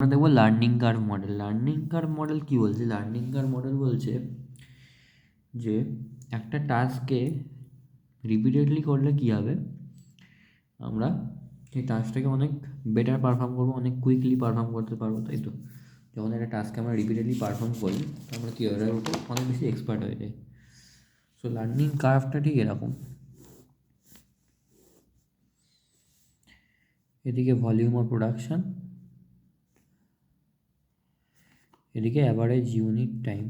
আমরা দেখবো learning curve model. Learning curve model কী বলছে? লার্নিং কার্ভ মডেল বলছে যে একটা টাস্ককে রিপিটেডলি করলে কী হবে, আমরা সেই টাস্কটাকে অনেক বেটার পারফর্ম করবো, অনেক কুইকলি পারফর্ম করতে পারবো, তাই তো? যখন একটা টাস্ককে আমরা রিপিটেডলি পারফর্ম করি আমরা কী হয়, ওটা অনেক বেশি এক্সপার্ট হয়ে যায়। সো লার্নিং কার্ভটা ঠিক এরকম। এদিকে ভলিউম অফ প্রোডাকশান, এদিকে average unit time,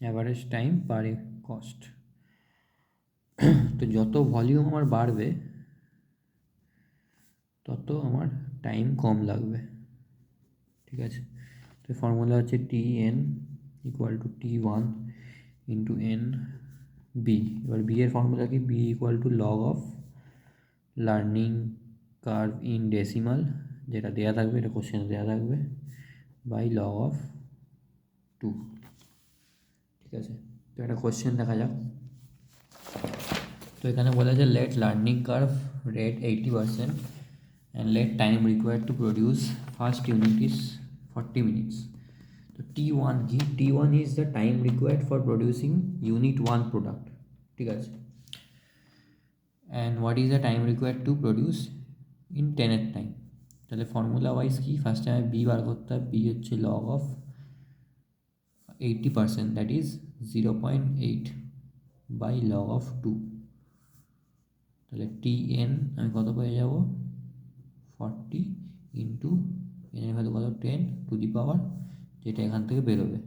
average time per cost. তো যত ভলিউম আমার বাড়বে তত আমার টাইম কম লাগবে, ঠিক আছে? তো ফর্মুলা হচ্ছে Tn equal to T1 into N B. এবার বি এর ফর্মুলা কি? B equal to log of learning curve in decimal, যেটা দেওয়া থাকবে, এটা কোশ্চেনে দেওয়া থাকবে, বাই লগ অফ 2, ঠিক আছে? তো একটা কোশ্চেন দেখা যাক। তো এখানে বলা যায় let learning curve rate 80% and let time required to produce first unit is 40 minutes. So T1 কি? T1 is the time required for producing unit 1 product, ঠিক আছে? And what is the time required to produce in 10 এর time? তাহলে formula wise কি? ফার্স্টে আমি B বার করতে হবে। বি হচ্ছে log of 80%, that is 0.8 by log of 2। তাহলে Tn আমি কত পেয়ে যাব? 40 ইন্টু এনের ভ্যালু কত? 10 টু দি পাওয়ার, যেটা এখান থেকে বেরোবে।